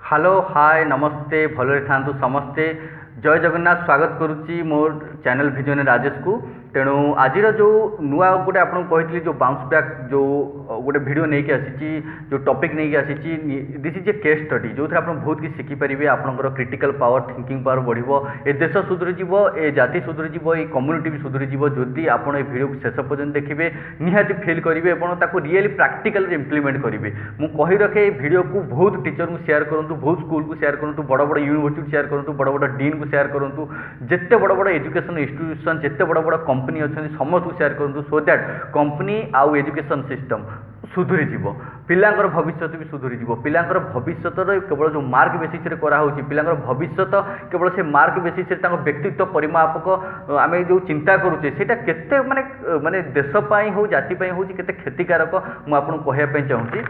Hello hi नमस्ते भलरे थांतु समस्ते। जय जगन्नाथ स्वागत करुच्ची मोर चैनल विजन राजेश को। तेणु आज जो नुआ गोटे आपको कही जो बाउंस बैक जो गोटे भिड नहीं आसी जो टॉपिक नहीं आसी this is a case study जो आप बहुत किसी शिखिपारे आपंकर क्रिटिकल पावर थिंकिंग पावर बढ़ो ए देश सुधरीज ए जाति सुधरीज ए कम्युनिटी भी सुधरीज जदि आप भिडियो शेष पर्यटन देखिए निहाती फिल करेंगे और रियली प्राक्टिकल इम्प्लीमेंट करेंगे। मुझे कही रखे भिडियो को बहुत टीचर को शेयर करूँ, बहुत स्कूल को शेयर करूँ, बड़ बड़ यूनिवर्सिटी शेयर करूँ, बड़ बड़ डीन को शेयर करूँ, जिते बड़ बड़ एजुकेशन इंस्टीट्यूशन जिते बड़ बड़ कंपनी अच्छी समस्त शेयर करूँ सो दैट कंपनी आउ एजुकेशन सिस्टम सुधरी जीव, पिलांकर भविष्य भी सुधरी जीव। पिलांकर भविष्य केवल जो मार्क बेसिस कराऊँगी पिलांकर भविष्य केवल से मार्क बेसिस व्यक्तित्व परिमापक आम जो चिंता करुचे से केते माने माने देशपाई हो जातिपाई हो केते क्षतिकारक मुझे कहवाई चाहूँगी।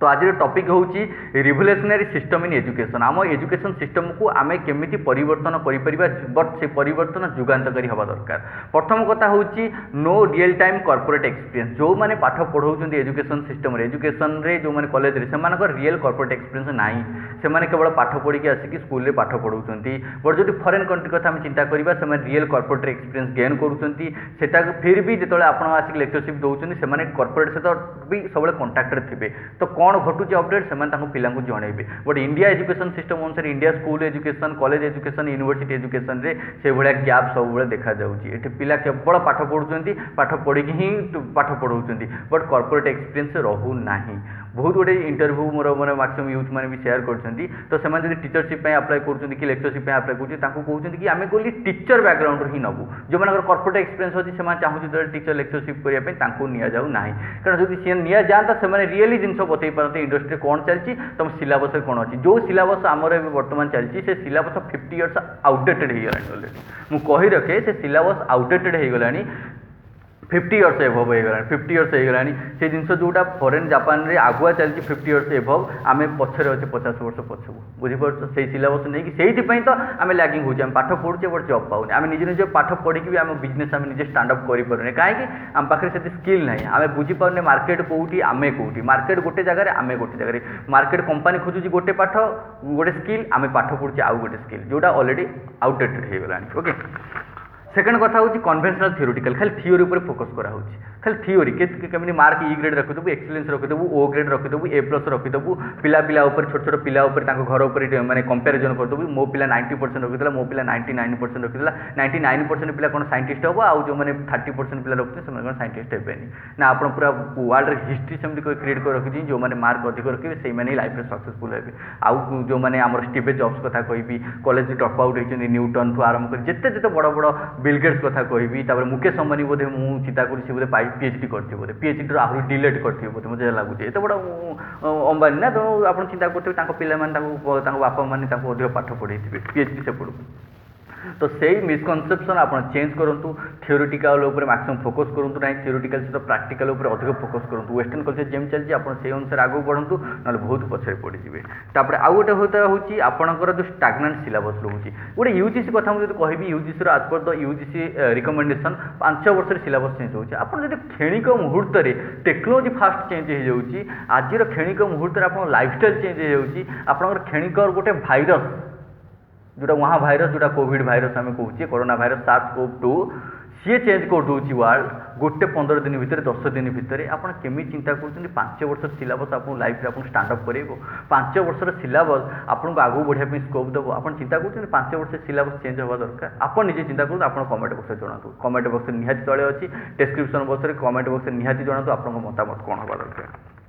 तो आज टॉपिक होची रिवोल्यूशनरी सिस्टम इन एजुकेशन। आम एजुकेशन सिस्टम को आम केमिति परिवर्तन करिपरिबा बट से परिवर्तन जुगान्तकारी हवा दरकार। प्रथम कथा होची no real time corporate experience. जो माने पाठ पढ़ाउछन्ती एजुकेशन सिस्टम रे एजुकेशन रे जो माने कॉलेज रे सेमानकर रियल कॉर्पोरेट एक्सपीरियंस नाही, सेमाने केवल पाठ पढ़ी आसिक स्कूल रे पाठ पढ़ाउछन्ती। बट जो फॉरेन कंट्री कथा हम चिंता करिबा सेमाने रियल कॉर्पोरेट एक्सपीरियंस गेन करूछन्ती। सेटा फिर भी जेतोले आपण आसिक लेक्चरशिप दउछन्ती सेमाने कॉर्पोरेट से भी सबले कांटेक्ट रे थिबे तो कौन घटुची अपडेट से पिला जनइबे। बट इंडिया एजुकेशन सिस्टम अनुसार India school education college education university education रे से भाया गैप सब देखा जाउची। एठी पिला केवल पाठ पढ़ुचंती, पाठ पढ़ी ही पाठ पढ़ाउचंती बट कॉर्पोरेट एक्सपीरियंस रहू नाही। बहुत गुटे इंटरव्यू मोर मैंने मैक्सिमम यूथ मैंने भी शेयर करछंती तो सेमाने जदि टीचरशिप अप्लाई करूछंती कि लेक्चरशिप अप्लाई करूछंती तांको कहउछंती कि आमे कोली टीचर बैकग्राउंड ही नबू। जो मानकर कॉर्पोरेट एक्सपीरियंस अछि सेमाने चाहूछि तो टीचर लेक्चरशिप करिया पे तांको निया जाउ नाही, कारण जदि से निया जाता सेमाने रियली जिंस बतई पारते इंडस्ट्री कौन चलती तुम सिलेबस कौन अच्छी। जो सिलेबस आमर बर्तमान चलती से सिलेबस 50 इयर्स आउटडेटेड हो गलानी अलरेडी। मुझे कही रखे से सिलेबस आउटडेटेड हो गलानी 50 इयर्स एभव हो गलानी 50 इयर्स हो गलानी। से जिनस जोटा फॉरेन जापान रे आगुआ चलती 50 इयर्स एभव आम पछरे अच्छे 50 वर्ष पछू बुझीपार से सिलेबस नहीं कि तो आम लैगिंग होचे। आम पाठ पढ़ुचे बट जॉब पाऊनी। आम निजे निजे पाठ पढ़ी भी आम बिजनेस आम निजे स्टार्टअप करें कहीं आम पाखे से स्किल ना आम बुझीपारे मार्केट कौटी आम कौटी मार्केट गोटे जगह आम गोटे जगह मार्केट कंपनी खोजुची गोटे पाठ गोटे स्किल आम पाठ पढ़ुचे आउ गोटे स्किल जोटा ऑलरेडी आउटडेटेड हो गलानी। ओके सेकेंड कथा हूँ कन्वेंशनल थियोरिटिकल खाली थियोरी पर फोकस करा होची। खाली थियोरी केमी मार्क ई ग्रेड रखिदेबू एक्सीलेंस रखिदेबू ओ ग्रेड रखिदेबू ए प्लस रखिदेबू पिला पिला ऊपर छोट छोट पिला ऊपर घर ऊपर माने कंपेरिजन करदेबू मो पिला 90% रखिदेला मो पिला 99% रखिदेला 99% पिला कौन साइंटिस्ट हम आउ जो मैंने 30% पिला रखते हैं कौन साइंटिस्ट हेबेनी ना आप पूरा वर्ल्ड हिस्ट्री सेमती क्रिएट कर रखी जो मैंने मार्क अधिक रखिए से मैंने लाइफ में सक्सेसफुल हे। आउ जो मैंने आम स्टीव जॉब्स कथा कहि कॉलेज ड्रॉप आउट होती न्यूटन ठू आरंभ कर जिते जिते बड़ बड़ बिल गेट्स कथा कहि मुकेश अंबानी बोधे मुझे चिंता करी बोधे पीएचडी करते बोधे पीएचडी आहरी डिलेट करते बोधे मुझे लगुच एत बड़ अंबानी ना तो आप चिंता करते पे बापा मैंने अधिक पाठ पढ़े पीएचडी से पढ़ू। तो सही मिसकनसेप्शन आप चेंज करूँ थियोरिटिकल मैक्सिमम फोकस करूँ ना थियोरिटिकल सहित प्राक्टिकल अधिक फोकस करूँ। वेस्टर्न कल्चर जेम चलती आप अनुसार आगे बढ़ू ना बहुत पछरे पड़े। तापर आउ गोटे होता हूँ आपंकर जो स्टाग्नांट सिलेबस रोचे गोटे यूजीसी कथा मुझे कहि यूजीसी आज पर द यूजीसी रिकमेंडेशन 5 वर्ष सिलेबस चेंज होती। आप क्षणिक मुहूर्त टेक्नोलोजी फास्ट चेंज हो जाऊँगी आज क्षणिक मुहूर्त आप लाइफस्टाइल चेंज हो क्षणिक गोटे भाइरस जोटा वहाँ भाइरस जोटा कोविड भाइरस आम कहूँ कोरोना भाइरस SARS-CoV-2 सी चेंज कर दूसरी वर्ल्ड गोटे 15 दिन भितर 10 दिन भितर आप केमी चिंता कर 5 वर्ष सिलेबस आप लाइफ आप स्टार्टअप कर 5 वर्ष सिलेबस आपको आगू बढ़ापी स्कोप देव। आप चिंता कर 5 वर्ष सिलेबस चेंज हवा दरकार आप निजे चिंता करूँ आप कमेंट बक्स जनातु कमेंट बक्स निहाती तले अच्छी डिस्क्रिप्शन बक्स कमेंट बक्स निहाती जनातु आप मतामत कौन हवा दरकार।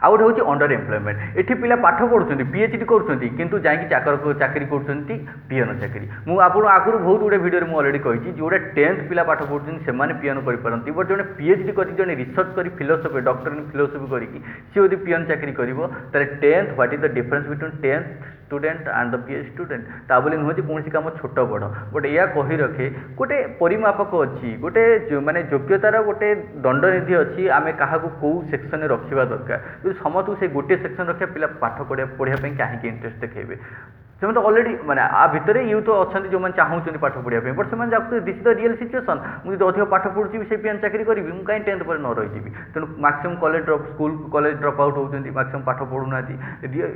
आउ गोटे हूँ अंडर एम्प्लॉयमेंट एठी पिला पाठ पढ़ुଛନ୍ତି पीएचडी करुँच किंतु जाकि चाकरी करुँच पीएन चाकरी। मुझे आगुरी बहुत गुड़े भिडियो में अलरेडी कही जोड़े 10th पिला पाठ पढ़ुଛନ୍ତି से पीएन करपारती बट जो पीएचडी कर जो रिसर्च कर फिलोसफी डॉक्टर इन फिलोसफी करके सी यदि पीएन चाकरी कर 10th what is the difference between 10th student and the PhD student ता बोली नुह कौन कम छोट बड़ बट या कही रखे गोटे परिमापक अच्छी गोटे माने योग्यतार गोटे दंडनिधि अच्छी आम क्या कौ सेक्शन रखा दरकार। समस्त से गोटे सेक्शन रखा पिला पाठ पढ़ापी कहीं इंटरेस्ट देखेबे ସେମାନେ ତ ଅଲରେଡ଼ି ମାନେ ଆ ଭିତରେ ୟୁଥ୍ ଅଛନ୍ତି ଯେଉଁମାନେ ଚାହୁଁଛନ୍ତି ପାଠ ପଢ଼ିବା ପାଇଁ, ବଟ୍ ସେମାନେ ଯାଉଛନ୍ତି this is the real situation. ମୁଁ ଯଦି ଅଧିକ ପାଠ ପଢ଼ୁଛି ସେଇ ପାଇଁ ଚାକିରି କରିବି, ମୁଁ କାହିଁ 10th ପରେ ନ ରହିଯିବି। ତେଣୁ maximum school college drop out ହେଉଛନ୍ତି, ମାକ୍ସିମମ୍ ପାଠ ପଢ଼ୁନାହାନ୍ତି।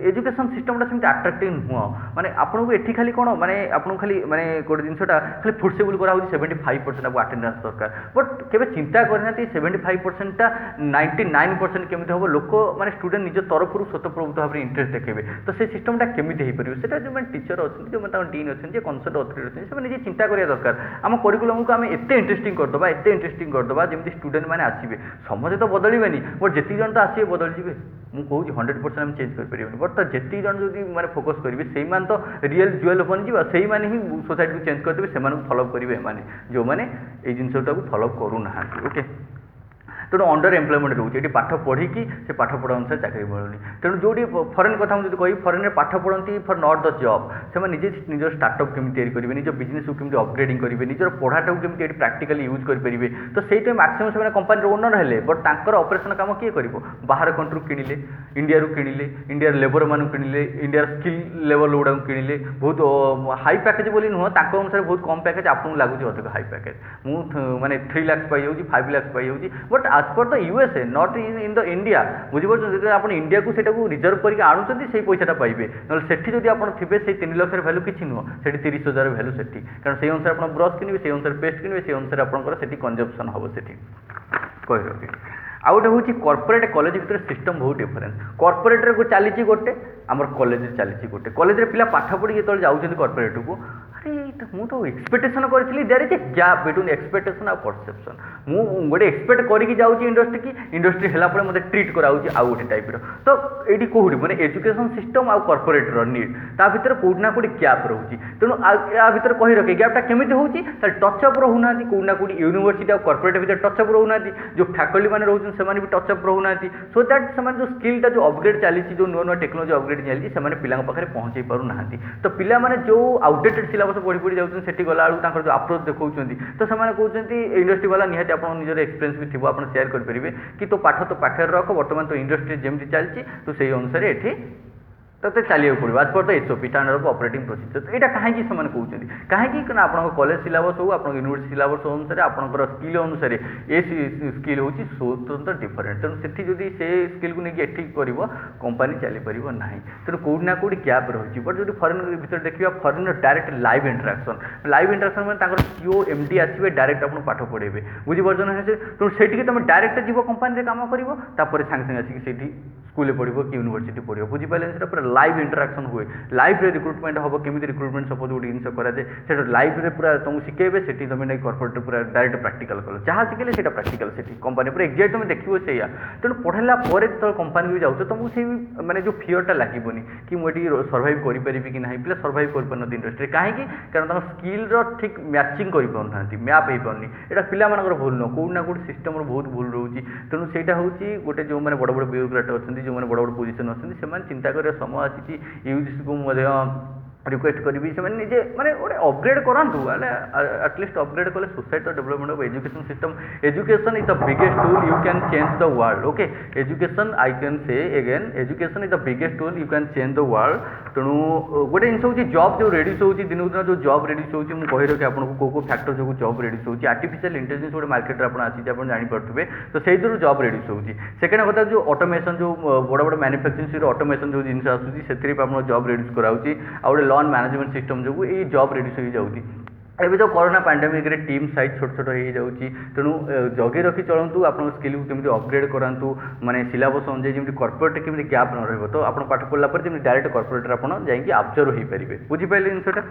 ଏଜୁକେସନ୍ ସିଷ୍ଟମ୍ଟା ସେମିତି ଆଟ୍ରାକ୍ଟିଭ୍ ନୁହଁ। ମାନେ ଆପଣଙ୍କୁ ଏଠି ଖାଲି କ'ଣ ମାନେ ଆପଣଙ୍କୁ ଖାଲି ମାନେ ଗୋଟେ ଜିନିଷଟା ଖାଲି ଫୋର୍ସେବୁଲ୍ କରାହେଉଛି 75% ଆପଣଙ୍କୁ ଆଟେଣ୍ଡାନ୍ସ ଦରକାର, ବଟ୍ କେବେ ଚିନ୍ତା କରିନାହାନ୍ତି 75%ଟା 99% କେମିତି ହେବ। ଲୋକ ମାନେ ଷ୍ଟୁଡେଣ୍ଟ ନିଜ ତରଫରୁ ସ୍ୱତଃପ୍ରବୃତ୍ତ ଭାବରେ ଇଣ୍ଟରେଷ୍ଟ ଦେଖେଇବେ। ତ ସେ ସିଷ୍ଟମ୍ଟା କେମିତି ହେଇପାରିବ, ସେଟା ଯେଉଁମାନେ ଟିଚର ଅଛନ୍ତି, ଯେଉଁମାନେ ତାଙ୍କ ଡିନ୍ ଅଛନ୍ତି, ଯେ କନସର୍ଟ ଅଥରିଟି ଅଛନ୍ତି, ସେମାନେ ନିଜେ ଚିନ୍ତା କରିବା ଦରକାର। ଆମ କରିକୁଲମକୁ ଆମେ ଏତେ ଇଣ୍ଟରେଷ୍ଟିଂ କରିଦେବା ଯେମିତି ଷ୍ଟୁଡେଣ୍ଟ ମାନେ ଆସିବେ। ସମସ୍ତେ ତ ବଦଳିବେନି, ବଟ୍ ଯେତିକି ଜଣ ତ ଆସିବେ ବଦଳିଯିବେ। ମୁଁ କହୁଛି 100% ଆମେ ଚେଞ୍ଜ କରିପାରିବନି, ବଟ୍ ତ ଯେତିକି ଜଣ ଯଦି ମାନେ ଫୋକସ୍ କରିବେ ସେଇମାନେ ତ ରିଏଲ୍ ଜୁଏଲ୍ ବନିଯିବ। ସେଇମାନେ ହିଁ ସୋସାଇଟିକୁ ଚେଞ୍ଜ କରିଦେବେ, ସେମାନଙ୍କୁ ଫଲୋଅପ୍ କରିବେ ଏମାନେ ଯେଉଁମାନେ ଏଇ ଜିନିଷଟାକୁ ଫଲୋଅପ୍ କରୁନାହାନ୍ତି। ଓକେ, ତେଣୁ ଅଣ୍ଡର ଏମ୍ପ୍ଲୟମେଣ୍ଟ ରହୁଛି। ଏଠି ପାଠ ପଢ଼ିକି ସେ ପାଠ ପଢ଼ା ଅନୁସାରେ ଚାକିରି ମିଳୁନି। ତେଣୁ ଯେଉଁଠି ଫରେନ୍ କଥା ମୁଁ ଯଦି କହିବି, ଫରେନ୍ରେ ପାଠ ପଢ଼ନ୍ତି ଫର୍ ନଟ୍ ଦ ଜବ୍। ସେମାନେ ନିଜେ ନିଜର ଷ୍ଟାର୍ଟଅପ୍ କେମିତି ତିଆରି କରିବେ, ନିଜ ବିଜନେସ୍କୁ କେମିତି ଅପଗ୍ରେଡ଼ିଂ କରିବେ, ନିଜର ପଢ଼ାଟାକୁ କେମିତି ଏଠି ପ୍ରାକ୍ଟିକାଲି ୟୁଜ୍ କରିପାରିବେ। ତ ସେଇଥିପାଇଁ ମାକ୍ସିମମ୍ ସେମାନେ କମ୍ପାନୀର ଓନର୍ ହେଲେ, ବଟ୍ ତାଙ୍କର ଅପରେସନ୍ କାମ କିଏ କରିବ? ବାହାର କଣ୍ଟ୍ରିରୁ କିଣିଲେ, ଇଣ୍ଡିଆରୁ କିଣିଲେ, ଇଣ୍ଡିଆର ଲେବରମାନଙ୍କୁ କିଣିଲେ, ଇଣ୍ଡିଆର ସ୍କିଲ୍ ଲେବଲ୍ ଗୁଡ଼ାକୁ କିଣିଲେ। ବହୁତ ହାଇ ପ୍ୟାକେଜ୍ ବୋଲି ନୁହଁ, ତାଙ୍କ ଅନୁସାରେ ବହୁତ କମ୍ ପ୍ୟାକେଜ୍, ଆପଣଙ୍କୁ ଲାଗୁଛି ଅଧିକ ହାଇ ପ୍ୟାକେଜ୍। ମୁଁ ମାନେ 3 lakhs ପାଇଯାଉଛି, 5 lakhs ପାଇଯାଉଛି, but as per the USA, not in the India। ବୁଝିପାରୁଛନ୍ତି, ଯେତେବେଳେ ଆପଣ ଇଣ୍ଡିଆକୁ ସେଇଟାକୁ ରିଜର୍ଭ କରିକି ଆଣୁଛନ୍ତି ସେଇ ପଇସାଟା ପାଇବେ। ନହେଲେ ସେଠି ଯଦି ଆପଣ ଥିବେ ସେଇ 3 ଲକ୍ଷର ଭ୍ୟାଲୁ କିଛି ନୁହଁ, ସେଠି 30,000 ଭ୍ୟାଲୁ ସେଠି। କାରଣ ସେଇ ଅନୁସାରେ ଆପଣ ବ୍ରସ୍ କିଣିବେ, ସେଇ ଅନୁସାରେ ପେଷ୍ଟ କିଣିବେ, ସେଇ ଅନୁସାରେ ଆପଣଙ୍କର ସେଠି କନଜମ୍ପସନ୍ ହେବ ସେଠି କହିରଖି। ଆଉ ଗୋଟେ ହେଉଛି କର୍ପୋରେଟ୍ କଲେଜ ଭିତରେ ସିଷ୍ଟମ୍ ବହୁତ ଡିଫରେନ୍ସ। କର୍ପୋରେଟ୍ରେ ଚାଲିଛି ଗୋଟେ, ଆମର କଲେଜରେ ଚାଲିଛି ଗୋଟେ। କଲେଜରେ ପିଲା ପାଠ ପଢ଼ିକି ଯେତେବେଳେ ଯାଉଛନ୍ତି କର୍ପୋରେଟ୍କୁ, ଆରେ ମୁଁ ତ ଏକ୍ସପେକ୍ଟେସନ୍ କରିଥିଲି, there is a gap between expectation ଆଉ ପରସେପ୍ସନ୍। ମୁଁ ଗୋଟେ ଏକ୍ସପେକ୍ଟ କରିକି ଯାଉଛି ଇଣ୍ଡଷ୍ଟ୍ରି, ଇଣ୍ଡଷ୍ଟ୍ରି ହେଲା ପରେ ମୋତେ ଟ୍ରିଟ୍ କରାହେଉଛି ଆଉ ଗୋଟେ ଟାଇପ୍ର। ତ ଏଇଠି କେଉଁଠି ମାନେ ଏଜୁକେସନ୍ ସିଷ୍ଟମ୍ ଆଉ କର୍ପୋରେଟ୍ର ନିଡ୍, ତା ଭିତରେ କେଉଁଠି ନା କେଉଁଠି ଗ୍ୟାପ୍ ରହୁଛି। ତେଣୁ ୟା ଭିତରେ କହି ରଖେ ଗ୍ୟାପ୍ଟା କେମିତି ହେଉଛି, ତାହେଲେ ଟଚ୍ଅପ୍ ରହୁନାହାନ୍ତି। କେଉଁଠି ନା କେଉଁଠି ୟୁନିଭର୍ସିଟି ଆଉ କର୍ପୋରେଟ୍ ଭିତରେ ଟଚ୍ଅପ୍ ରହୁନାହାନ୍ତି। ଯେଉଁ ଫ୍ୟାକଲ୍ଟି ମାନେ ରହୁଛନ୍ତି ସେମାନେ ବି ଟଚ୍ଅପ୍ ରହୁନାହାନ୍ତି। ସୋ ଦ୍ୟାଟ୍ ସେମାନେ ଯେଉଁ ସ୍କିଲ୍ଟା ଯେଉଁ ଅପଗ୍ରେଡ୍ ଚାଲିଛି, ଯେଉଁ ନୂଆ ନୂଆ ଟେକ୍ନୋଲୋଜି ଅପଗ୍ରେଡ୍ ଚାଲିଛି, ସେମାନେ ପିଲାଙ୍କ ପାଖରେ ପହଞ୍ଚାଇ ପାରୁନାହାନ୍ତି। ତ ପିଲାମାନେ ଯେଉଁ ଆଉଟଡେଟେଡ୍ ସିଲାବସ୍ ପଢ଼ି ପଢ଼ି ଯାଉଛନ୍ତି, ସେଠି ଗଲାବେଳକୁ ତାଙ୍କର ଯେଉଁ ଆପ୍ରୋଚ୍ ଦେଖାଉଛନ୍ତି, ତ ସେମାନେ କହୁଛନ୍ତି ଇଣ୍ଡଷ୍ଟ୍ରି ବାଲା ନିହାତି ଆପଣଙ୍କ ନିଜର ଏକ୍ସପିରିଏନ୍ସ ବି ଥିବ, ଆପଣ ସେୟାର କରିପାରିବେ କି ତୋ ପାଠ ତ ପାଖରେ ରଖ, ବର୍ତ୍ତମାନ ତ ଇଣ୍ଡଷ୍ଟ୍ରି ଯେମିତି ଚାଲିଛି ତୁ ସେଇ ଅନୁସାରେ ଏଠି ତୋତେ ଚାଲିବାକୁ ପଡ଼ିବ, ଆଜ୍ per the SOP standard of operating procedure. ଏଇଟା କାହିଁକି ସେମାନେ କହୁଛନ୍ତି? କାହିଁକି ନା ଆପଣଙ୍କ କଲେଜ ସିଲାବସ୍ ହେଉ, ଆପଣଙ୍କ ୟୁନିଭର୍ସିଟି ସିଲାବସ୍ ଅନୁସାରେ, ଆପଣଙ୍କର ସ୍କିଲ୍ ଅନୁସାରେ ଏ ସ୍କିଲ୍ ହେଉଛି ସ୍ୱତନ୍ତ୍ର ଡିଫରେଣ୍ଟ। ତେଣୁ ସେଠି ଯଦି ସେ ସ୍କିଲ୍କୁ ନେଇକି ଏଠି କରିବ, କମ୍ପାନୀ ଚାଲିପାରିବ ନାହିଁ। ତେଣୁ କେଉଁଠି ନା କେଉଁଠି ଗ୍ୟାପ୍ ରହିଛି। ବଟ୍ ଯଦି ଫରେନ୍ ଭିତରେ ଦେଖିବା, ଫରେନ୍ର ଡାଇରେକ୍ଟ ଲାଇଭ୍ ଇଣ୍ଟରାକ୍ସନ୍ ମାନେ ତାଙ୍କର CEO MD ଆସିବେ, ଡାଇରେକ୍ଟ ଆପଣ ପାଠ ପଢ଼େଇବେ। ବୁଝିପାରୁଛନ୍ତି ନା? ତେଣୁ ସେଇଠିକି ତୁମେ ଡାଇରେକ୍ଟ ଯିବ, କମ୍ପାନୀରେ କାମ କରିବ, ତାପରେ ସାଙ୍ଗେ ସାଙ୍ଗେ ଆସିକି ସେଇଠି ସ୍କୁଲରେ ପଢ଼ିବ କି ୟୁନିଭର୍ସିଟି ପଢ଼ିବ। ବୁଝିପାରିଲେ? ସେଟା ପୁରା ଲାଇଭ୍ ଇଣ୍ଟରାକ୍ସନ୍ ହୁଏ। ଲାଇଭ୍ରେ ରିକ୍ରୁଟମେଣ୍ଟ ହେବ, କେମିତି ରିକ୍ରୁଟମେଣ୍ଟ ସପୋଜ୍ ଗୋଟେ ଜିନିଷ କରାଯାଏ, ସେଟା ଲାଇଭ୍ରେ ପୁରା ତୁମକୁ ଶିଖେଇବେ। ସେଠି ତୁମେ ନେଇ କର୍ପୋରେଟ୍ରେ ପୁରା ଡାଇରେକ୍ଟ ପ୍ରାକ୍ଟିକାଲ୍ କଲ, ଯାହା ଶିଖେଇଲେ ସେଇଟା ପ୍ରାକ୍ଟିକାଲ୍ ସେଠି କମ୍ପାନୀ ପୁରା ଏକ୍ଜାକ୍ଟ ତୁମେ ଦେଖିବ ସେଇଆ। ତେଣୁ ପଢ଼େଇଲା ପରେ ଯେତେବେଳେ କମ୍ପାନୀକୁ ଯାଉଛ, ତୁମକୁ ସେଇ ମାନେ ଯେଉଁ ଫିୟର୍ଟା ଲାଗିବନି କି ମୁଁ ଏଠି ସର୍ଭାଇଭ୍ କରିପାରିବି କି ନାହିଁ। ପିଲା ସର୍ଭାଇଭ୍ କରିପାରୁନାହାନ୍ତି ଇଣ୍ଡଷ୍ଟ୍ରିରେ, କାହିଁକି? କାରଣ ତାଙ୍କ ସ୍କିଲ୍ର ଠିକ୍ ମ୍ୟାଚିଂ କରିପାରୁନାହାନ୍ତି, ମ୍ୟାପ୍ ହେଇପାରୁନି। ଏଇଟା ପିଲାମାନଙ୍କର ଭୁଲ ନୁହଁ, କେଉଁଠି ନା କେଉଁଠି ସିଷ୍ଟମ୍ର ବହୁତ ଭୁଲ ରହୁଛି। ତେଣୁ ସେଇଟା ହେଉଛି ଗୋଟେ ଯେଉଁମାନେ ବଡ଼ ବଡ଼ ବ୍ୟୁରୋକ୍ରାଟ୍ ଅଛନ୍ତି, ଯେଉଁମାନେ ବଡ଼ ବଡ଼ ପୋଜିସନ୍ ଅଛନ୍ତି, ସେମାନେ ଚିନ୍ତା କରିବା ସମୟ ଆସିଛି। ୟୁଜିସିକୁ ମଧ୍ୟ ରିକ୍ୱେଷ୍ଟ କରିବି, ସେମାନେ ନିଜେ ମାନେ ଗୋଟେ ଅପଗ୍ରେଡ୍ କରାନ୍ତୁ। ହେଲେ ଆଟଲିଷ୍ଟ ଅପଗ୍ରେଡ୍ କଲେ ସୋସାଇଟିର development of education system. Education is the biggest tool you can change the world. Okay, education I can say again, education is the biggest tool you can change the world. ତେଣୁ ଗୋଟେ ଜିନିଷ ହେଉଛି job ଯେଉଁ ରେଡ୍ୟୁସ୍ ହେଉଛି, ଦିନକୁ ଦିନ ଯେଉଁ job ରେଡ୍ୟୁସ୍ ହେଉଛି, ମୁଁ କହି ରଖି ଆପଣଙ୍କୁ କେଉଁ କେଉଁ ଫ୍ୟାକ୍ଟର ଯୋଗୁଁ ଜବ୍ ରେଡ୍ୟୁସ୍ ହେଉଛି। ଆର୍ଟିଫିସିଆଲ୍ ଇଣ୍ଟେଲିଜେନ୍ସ ଗୋଟେ ମାର୍କେଟରେ ଆପଣ ଆସିଛି, ଆପଣ ଜାଣିପାରୁଥିବେ। ତ ସେଇଥିରୁ ଜବ୍ ରେଡ୍ୟୁସ୍ ହେଉଛି। ସେକେଣ୍ଡ କଥା, ଯେଉଁ ଅଟୋମେସନ୍, ଯେଉଁ ବଡ଼ ବଡ଼ ମ୍ୟାନୁଫ୍ୟାକ୍ଚରିଂ ଅଟୋମେସନ୍ ଯେଉଁ ଜିନିଷ ଆସୁଛି, ସେଥିରେ ବି ଆପଣଙ୍କ ଜବ୍ ରେଡ୍ୟୁସ୍ କରାଉଛି। ଆଉ ଗୋଟେ ଲନ୍ ମ୍ୟାନେଜମେଣ୍ଟ ସିଷ୍ଟମ୍ ଯୋଗୁଁ ଏଇ ଜବ୍ ରେଡ୍ୟୁସ୍ ହେଇଯାଉଛି। ଏବେ ଯେଉଁ କରୋନା ପାଣ୍ଡେମିକ୍ରେ ଟିମ୍ ସାଇଜ୍ ଛୋଟ ଛୋଟ ହେଇଯାଉଛି। ତେଣୁ ଜଗି ରଖି ଚଳନ୍ତୁ, ଆପଣଙ୍କ ସ୍କିଲ୍କୁ କେମିତି ଅପଗ୍ରେଡ୍ କରାନ୍ତୁ, ମାନେ ସିଲାବସ୍ ଅନୁଯାୟୀ ଯେମିତି କର୍ପୋରେଟ୍ରେ କେମିତି ଗ୍ୟାପ୍ ନ ରହିବ। ତ ଆପଣ ପାଠ ପଢ଼ିଲା ପରେ ଯେମିତି ଡାଇରେକ୍ଟ କର୍ପୋରେଟ୍ରେ ଆପଣ ଯାଇକି ଆବଜର୍ଭ ହେଇପାରିବେ। ବୁଝିପାରିଲେ ଜିନିଷଟା?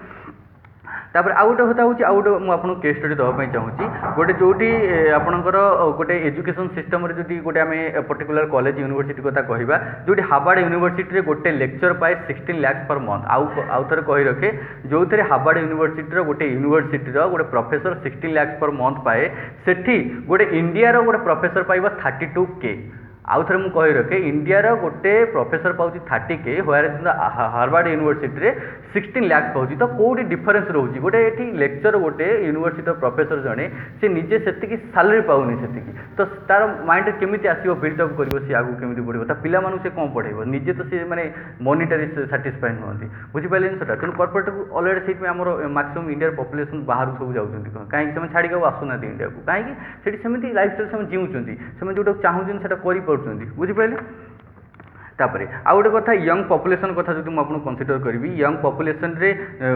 ତାପରେ ଆଉ ଗୋଟେ କଥା ହେଉଛି, ଆଉ ଗୋଟେ ମୁଁ ଆପଣଙ୍କୁ କେସ୍ ଷ୍ଟଡି ଦେବା ପାଇଁ ଚାହୁଁଛି। ଗୋଟେ ଯେଉଁଠି ଆପଣଙ୍କର ଗୋଟେ ଏଜୁକେସନ୍ ସିଷ୍ଟମ୍ରେ ଯଦି ଗୋଟେ ଆମେ ପର୍ଟିକୁଲାର କଲେଜ ୟୁନିଭର୍ସିଟି କଥା କହିବା, ଯେଉଁଠି ହାର୍ଭାର୍ଡ ୟୁନିଭର୍ସିଟିରେ ଗୋଟେ ଲେକ୍ଚର ପାଏ 16 lakhs per month। ଆଉ ଥରେ କହି ରଖେ, ଯେଉଁଥିରେ ହାର୍ଭାର୍ଡ ୟୁନିଭର୍ସିଟିର ଗୋଟେ ୟୁନିଭର୍ସିଟିର ଗୋଟେ ପ୍ରଫେସର 16 lakhs per month ପାଏ, ସେଠି ଗୋଟେ ଇଣ୍ଡିଆର ଗୋଟେ ପ୍ରଫେସର ପାଇବ 32K। आउ थे मुझे कही रखे इंडिया गोटे प्रोफेसर पाँच 30K where Harvard university 16 lakh पाँच तो कौटी डिफरेन्स रोचे गोटे ये लेक्चर गोटे यूनिवर्सिटी प्रोफेसर जड़े सी निजे से सालेरी पाऊनी से तो तार माइंड केमी आसो बिल्डअप कर सी आगे केमी बढ़ो पिला से कौन पढ़ेब निजे तो सी मैंने मनिटरी साटिस्फाई नुहति बुझिपारे जिनसा तेणु कॉर्पोरेट को अलरेडी से आम मैक्सिमम इंडिया पॉपुलेशन बाहर सब जाऊँगी कहीं छाड़ी आसुना इंडिया को कहीं सेमती लाइफ स्टाइल जीवुँच से जो चाहूँ से बुझिपारे तापर आउ गोटे कथा यंग पॉपुलेशन कथा जो मुझे कनसीडर करी यंग पॉपुलेशन रे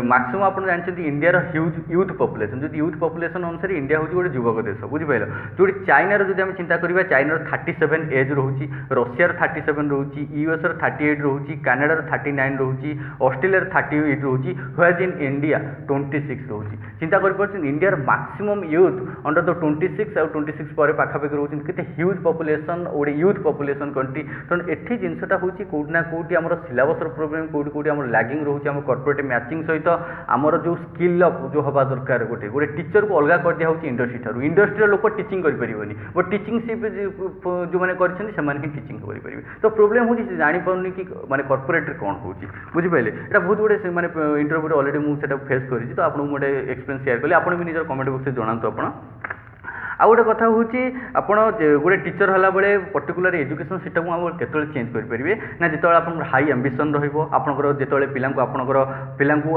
मैक्सिमम आप जानते इंडिया ह्यूज यूथ पॉपुलेशन जो यूथ पॉपुलेशन अनुसार इंडिया हूँ गोटे युवक देश बुझिपार जो चाइनार जो आम चिंता करा चाइनार 37 एज रोचे रशियार 37 रोचे यूएसर 38 रोचे कानाडार 39 रोचे ऑस्ट्रेलिया 38 रोचे व्हेज इन इंडिया 26 रोचे चिंता कर India maximum youth under the 26 और 26 पर पाखापाखि रोचे केते ह्यूज पॉपुलेशन गोटे यूथ पॉपुलेशन कंट्री तेणु एठी जिनसा हूँ कौटी ना कौटी आम सिलेबस प्रोब्लेम कौटी कौटी आम लैगिंग रोचे आम कॉर्पोरेट मैचिंग सहित आमर जो स्किल अप जो हवा दरकार गोटे गोटे टीचर को अलग कर दिया इंडस्ट्री ठार इंडस्ट्री लोक टीचिंग करें बट टीचिंग सिप जो मैंने ही टीचिंग करेंगे तो प्रोब्लेम हूँ जापारे कि माने कॉर्पोरेट कौन हो बुझिपारे यहाँ बहुत गुड़े मैंने इंटरव्यू अलरेडी मुझे फेस करी तो आपको गोटे एक्सपीरियंस शेयर कली आप निजर कमेंट बॉक्स में जनातु आप आउ गोटे कथा हूँ आप गोटे टीचर होला बेले पर्टिकुलर एजुकेशन सिस्टम को आप केतले चेंज करेंगे ना जो आप हाई एम्बिशन रपर जो पिला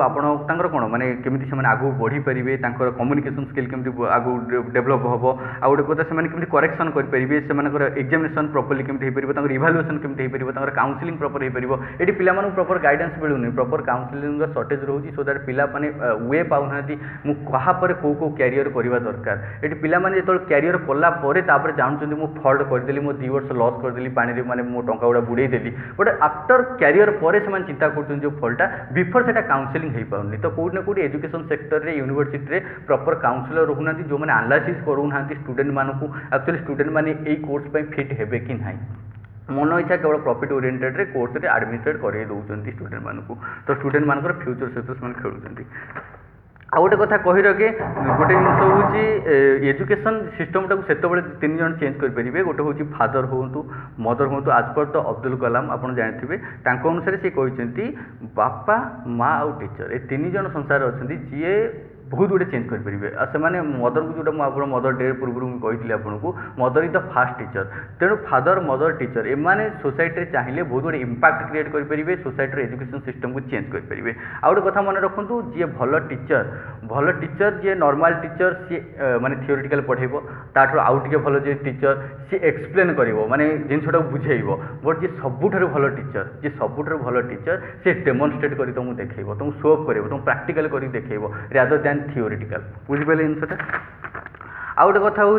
आपंकर कौन माने केमी से आगू बढ़ी पारे कम्युनिकेशन स्किल केमी आगू डेभलप हम आउ गोटे कथा से करेक्शन करेंगे से एग्जामिनेशन प्रॉपर्ली केमी हो इभालुएसन केमी हो काउंसलिंग प्रॉपर हो पार ये पिला प्रॉपर गाइडेंस मिलूनी प्रॉपर काउंसलिंग सर्टेज रोचे सो दैट पिला माने वे पाऊना मुझे कौ कैरियर करवा दरकार ये पिला जो क्यारियर कलापर जानते मुझे फल्ट करदेली मो 2 वर्ष लॉस करदेली पानी माने मो टंका गुड़ा बुड़ेदेली बट आफ्टर क्यारियर पर से चिंता कर जो फलटा बिफोर से काउंसलिंग हो पारनी तो कौटी ना कौटी एजुकेशन सेक्टर रे यूनिवर्सिटी रे प्रॉपर काउंसलर रोना जो मैंने एनालिसिस करूना स्टूडेंट मानक एक्चुअली स्टूडेंट मैंने यही कोर्स फिट हेबे कि ना मन इच्छा केवल प्रॉफिट ओरिएंटेड रे कोर्स रे एडमिटेड कर दौरान स्टूडेंट मानक तो स्टूडेंट मान फ्यूचर सहित खेलुंट आ गोटे कथा कही रखे गोटे जिन हूँ एजुकेशन सिस्टम टाक से 3 जन चेंज करेंगे गोटे हूँ फादर हूँ मदर हूँ आज पर तो अब्दुल कलाम आप जानते अनुसार सी कहते बापा माँ आउ टीचर ये 3 जन संसार अच्छा जी बहुत गुड़े चेंज करेंगे से मदर को जो आप मदर डे पूर्व कही आपको mother is the fast teacher तेणु फादर मदर टीचर एमाने सोसाइटी चाहिए बहुत गुड़े इंपैक्ट क्रिएट करेंगे सोसाइटी एजुकेशन सिस्टम को चेंज करेंगे आउ गोटे कथा मन रखु जी भल टीचर जी नॉर्मल टीचर सी माने थियोरिटिकल पढ़ेब ताठू आउ टे भल जी टीचर सी एक्सप्लेन कर माने जिनसा बुझेब बट जी सबुठार भल टीचर सी डेमोन्स्ट्रेट कर तुमको देखेब तुमको शो अप कर तुम प्राक्टिकल कर देखेब रादर दैन थियोरिटिकल बुझिपारे जिनसा आउ गोटे कथा हूँ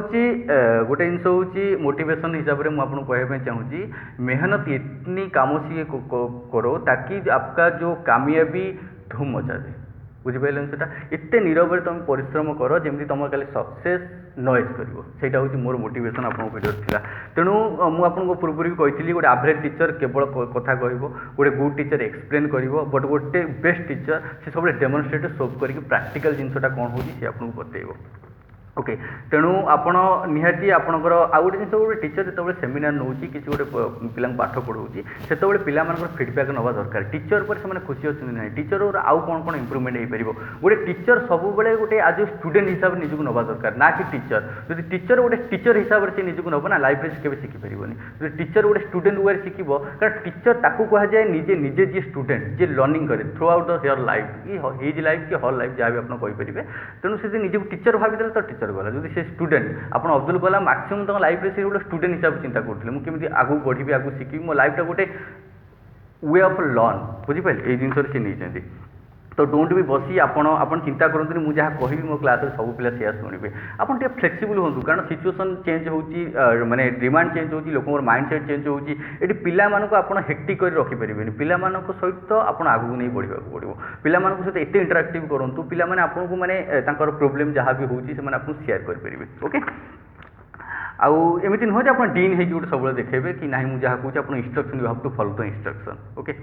गोटे जिन हूँ मोटिवेशन हिसाब से मुझे कहवाई चाहूँगी मेहनत इतनी काम से करो ताकि आपका जो कामयाबी धूम मचा दे बुझिपारे जिनसा एत नीरव तुम परिश्रम कर जमी तुम कल सक्सेस नॉइज करा हूँ मोर मोटिवेशन आप वीडियो था तेणु मुझे पूर्व भी कही गोटे एवरेज टीचर केवल कथा कह गोटे गुड टीचर एक्सप्लेन कर बट गोटे बेस्ट टीचर से सब डेमोन्स्ट्रेट शो करके प्राक्टिकल जिनसा कौन हो आपको बतेब ओके तेणु आपण निहाती आपणकर आउ गोटे जिन गोटे टीचर जो सेमिनार नौ कि गोटे पिला पाठ पढ़ाऊँगी से पिला फीडबैक नवा दरकार टीचर पर से खुशी अच्छे ना टीचर आउ कौन कौन इम्प्रूवमेंट हो पार गोटे टीचर सब गोटे आज स्टूडेंट हिसाब से निजक नवा दरकार ना कि टीचर जो टीचर गोटे टीचर हिसाब से निजक नब ना लाइफ में केवे शिखिपारे जो टीचर गोटे स्टूडेंट वे शिखब कारण टीचर ताकू कहुए निजे निजे जी स्टूडेंट जी लर्निंग करे through out the here life कि हिज लाइफ कि हर लाइफ जहाँ भी आप कहींपारे तेणु से निजे टीचर भाई तो टीचर गला जब से स्टूडेंट आप अब्दुल कलाम मैक्सिमम तक लाइफ से गोटे स्टूडेंट हिसाब से चिंता करते मुझे आगू बढ़ी आगू शिखी मो लाइफ गोटे वे ऑफ लर्न बुझिपारे ये जिन से नहीं तो डोंट भी बसी आपन चिंता करते मुझे जहाँ कहि मो क्लास सब पिला सेया शुणे आपन टे फ्लेक्सिबल हूँ कारण सिचुएशन चेंज हो माने डिमांड चेंज हो लोक माइंडसेट चेंज हो ये पिला आपन हेक्टिक कर रखिपारे पिला सहित आप आगू नहीं बढ़ा पड़ो पिला सहित एत इंटराक्टिव करूँ पिला आपको माने प्रोब्लेम जहाँ भी होती आपको शेयर करेंगे ओके आउ एमती नुह आप डीन हो गोटे सब देखेबे कि ना मुझे जहाँ कहूँ आप instruction you have to follow the instruction okay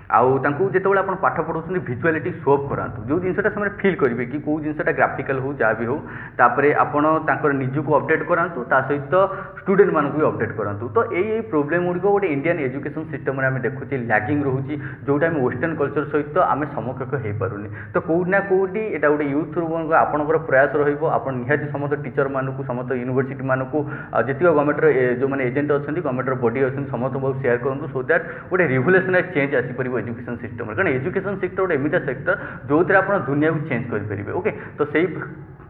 आउ तांकु जेतेबेले आपण पाठ पढौछन्ती विजुअलिटी शो अप करांतु जो जिनसटा समय फील करिवे कि को जिनसटा ग्राफिकल हो जा भी हो तापरे आपण तांकर निजु को अपडेट करांतु ता सहित स्टूडेंट मानक भी अपडेट करांतु तो एई प्रॉब्लम गुडी को गोटे इंडियन एजुकेशन सिस्टम रे आमे देखुची लैगिंग रहूची जोटा आमे वेस्टर्न कल्चर सहित आमे समकक्ष हे पारुनी तो कोउडी ना कोउडी एटा गोटे यूथ रो आपनकर प्रयास रहिबो आपण निहाती समस्त टीचर मानकु समस्त यूनिवर्सिटी मानकु जतिक गवर्नमेंट रो जो माने एजेंट अछंती गवर्नमेंट रो बॉडी अछंती समस्त बहुत शेयर करंतु सो दैट गोटे रिवोल्यूशनरी चेंज आसी परिबो एजुकेशन सिस्टम कारण एजुकेशन सेक्टर गोटे एमिता सेक्टर जो थरे आपण दुनिया को चेंज कर परिबे ओके तो सेही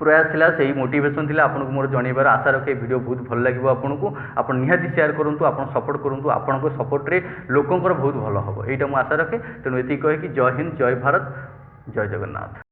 प्रयास थिला सही मोटिवेशन थिला आपनको मोर जणैबार आशा रखे वीडियो बहुत भल लागिबो आपनको आपण निहाती शेयर करंतु आपण सपोर्ट करंतु आपनको सपोर्ट रे लोकंकर बहुत भल हबो एटा मु आशा रखे तेनु एति कहे कि जय हिंद जय भारत जय जगन्नाथ।